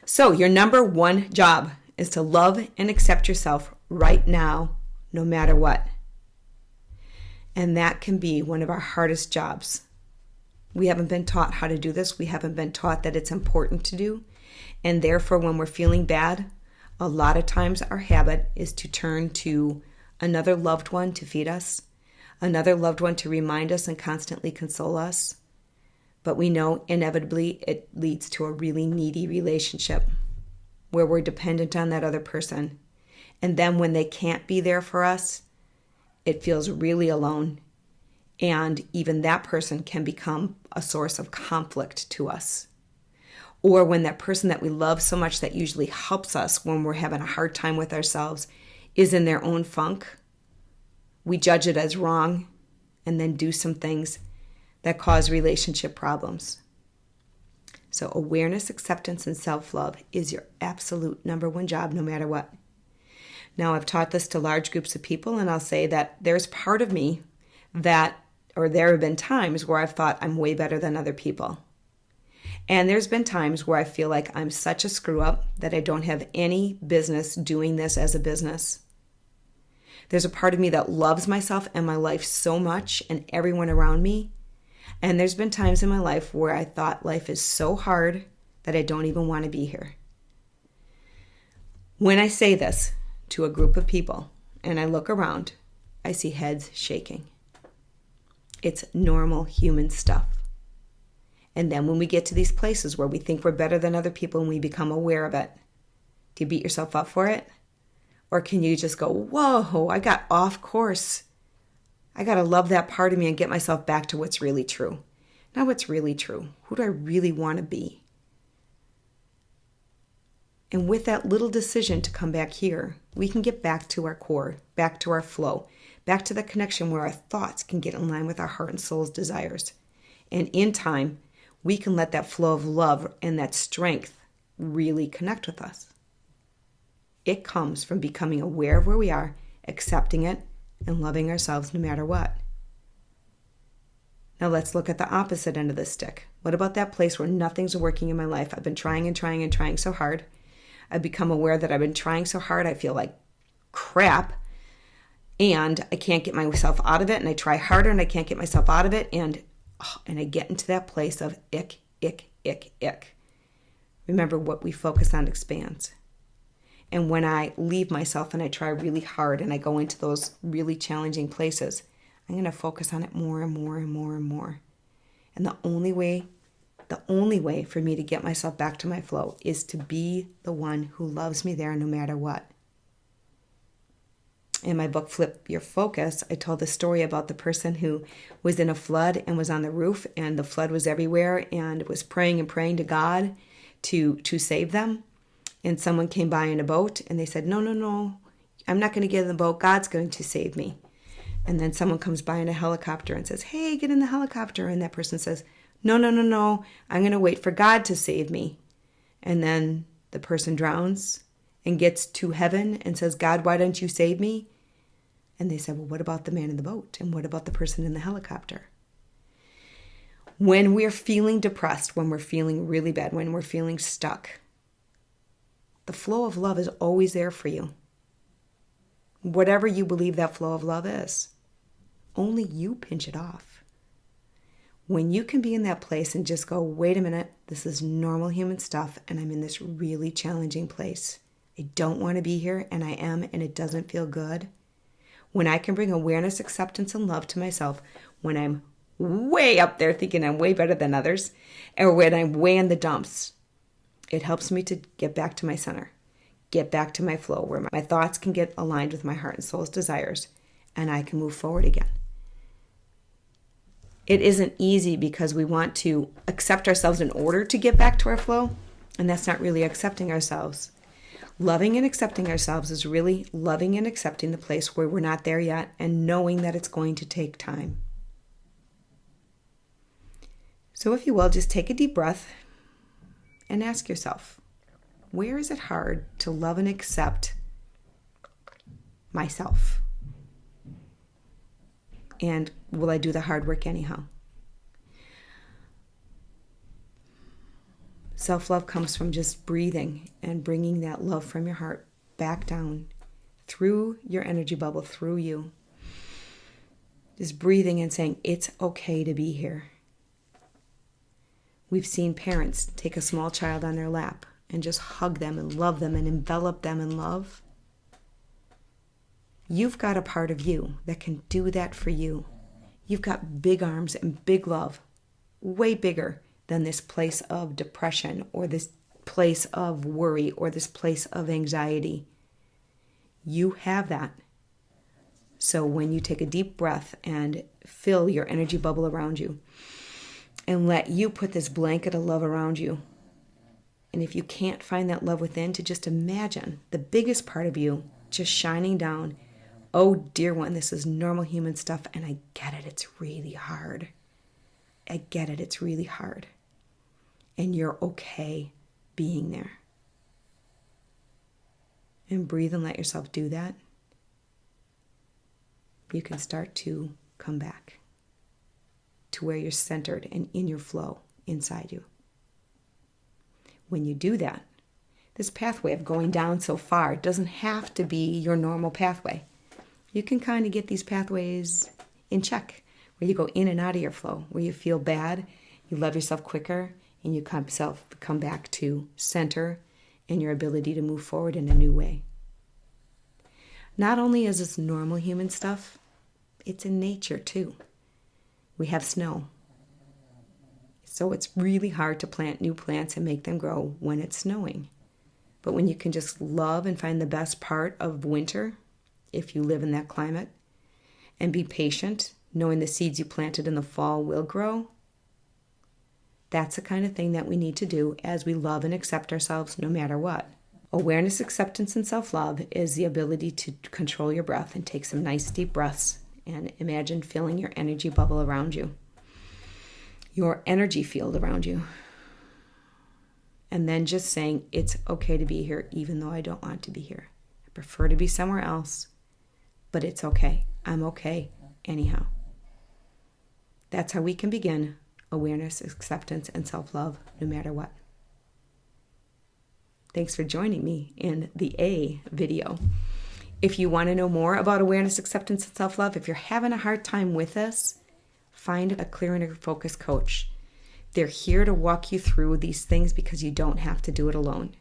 So your number one job is to love and accept yourself right now, no matter what. And that can be one of our hardest jobs. We haven't been taught how to do this. We haven't been taught that it's important to do. And therefore, when we're feeling bad, a lot of times our habit is to turn to another loved one to feed us, another loved one to remind us and constantly console us. But we know inevitably it leads to a really needy relationship where we're dependent on that other person. And then when they can't be there for us, it feels really alone. And even that person can become a source of conflict to us. Or when that person that we love so much that usually helps us when we're having a hard time with ourselves is in their own funk, we judge it as wrong and then do some things that cause relationship problems. So awareness, acceptance, and self-love is your absolute number one job, no matter what. Now, I've taught this to large groups of people, and I'll say that there's part of me that, or there have been times where I've thought I'm way better than other people. And there's been times where I feel like I'm such a screw up that I don't have any business doing this as a business. There's a part of me that loves myself and my life so much and everyone around me. And there's been times in my life where I thought life is so hard that I don't even want to be here. When I say this to a group of people and I look around, I see heads shaking. It's normal human stuff. And then when we get to these places where we think we're better than other people and we become aware of it, do you beat yourself up for it? Or can you just go, whoa, I got off course. I got to love that part of me and get myself back to what's really true. Not what's really true. Who do I really want to be? And with that little decision to come back here, we can get back to our core, back to our flow, back to the connection where our thoughts can get in line with our heart and soul's desires. And in time, we can let that flow of love and that strength really connect with us. It comes from becoming aware of where we are, accepting it, and loving ourselves no matter what. Now let's look at the opposite end of the stick. What about that place where nothing's working in my life? I've been trying and trying and trying so hard. I've become aware that I've been trying so hard, I feel like crap, and I can't get myself out of it, and I try harder and I can't get myself out of it, and I get into that place of ick, ick, ick, ick. Remember, what we focus on expands. And when I leave myself and I try really hard and I go into those really challenging places, I'm going to focus on it more and more and more and more. And the only way for me to get myself back to my flow is to be the one who loves me there no matter what. In my book, Flip Your Focus, I told the story about the person who was in a flood and was on the roof, and the flood was everywhere, and was praying and praying to God to save them. And someone came by in a boat, and they said, no, I'm not going to get in the boat. God's going to save me. And then someone comes by in a helicopter and says, hey, get in the helicopter. And that person says, no, I'm going to wait for God to save me. And then the person drowns and gets to heaven and says, God, why don't you save me? And they said, well, what about the man in the boat? And what about the person in the helicopter? When we're feeling depressed, when we're feeling really bad, when we're feeling stuck, the flow of love is always there for you. Whatever you believe that flow of love is, only you pinch it off. When you can be in that place and just go, wait a minute, this is normal human stuff, and I'm in this really challenging place. I don't want to be here, and I am, and it doesn't feel good. When I can bring awareness, acceptance, and love to myself, when I'm way up there thinking I'm way better than others, or when I'm way in the dumps, it helps me to get back to my center, get back to my flow, where my thoughts can get aligned with my heart and soul's desires, and I can move forward again. It isn't easy because we want to accept ourselves in order to get back to our flow, and that's not really accepting ourselves. Loving and accepting ourselves is really loving and accepting the place where we're not there yet and knowing that it's going to take time. So if you will, just take a deep breath and ask yourself, where is it hard to love and accept myself? And will I do the hard work anyhow? Self-love comes from just breathing and bringing that love from your heart back down through your energy bubble, through you. Just breathing and saying, it's okay to be here. We've seen parents take a small child on their lap and just hug them and love them and envelop them in love. You've got a part of you that can do that for you. You've got big arms and big love, way bigger than this place of depression or this place of worry or this place of anxiety. You have that. So when you take a deep breath and fill your energy bubble around you and let you put this blanket of love around you, and if you can't find that love within, to just imagine the biggest part of you just shining down. Oh, dear one, this is normal human stuff, and I get it. It's really hard. I get it. It's really hard. And you're okay being there. And breathe and let yourself do that. You can start to come back to where you're centered and in your flow inside you. When you do that, this pathway of going down so far doesn't have to be your normal pathway. You can kind of get these pathways in check, where you go in and out of your flow, where you feel bad, you love yourself quicker, and you come back to center and your ability to move forward in a new way. Not only is this normal human stuff, it's in nature too. We have snow. So it's really hard to plant new plants and make them grow when it's snowing. But when you can just love and find the best part of winter, if you live in that climate, and be patient, knowing the seeds you planted in the fall will grow, that's the kind of thing that we need to do as we love and accept ourselves no matter what. Awareness, acceptance, and self-love is the ability to control your breath and take some nice deep breaths and imagine filling your energy bubble around you, your energy field around you. And then just saying, it's okay to be here even though I don't want to be here. I prefer to be somewhere else, but it's okay. I'm okay anyhow. That's how we can begin awareness, acceptance, and self-love no matter what. Thanks for joining me in the A video. If you want to know more about awareness, acceptance, and self-love, if you're having a hard time with this, find a clear and focused coach. They're here to walk you through these things because you don't have to do it alone.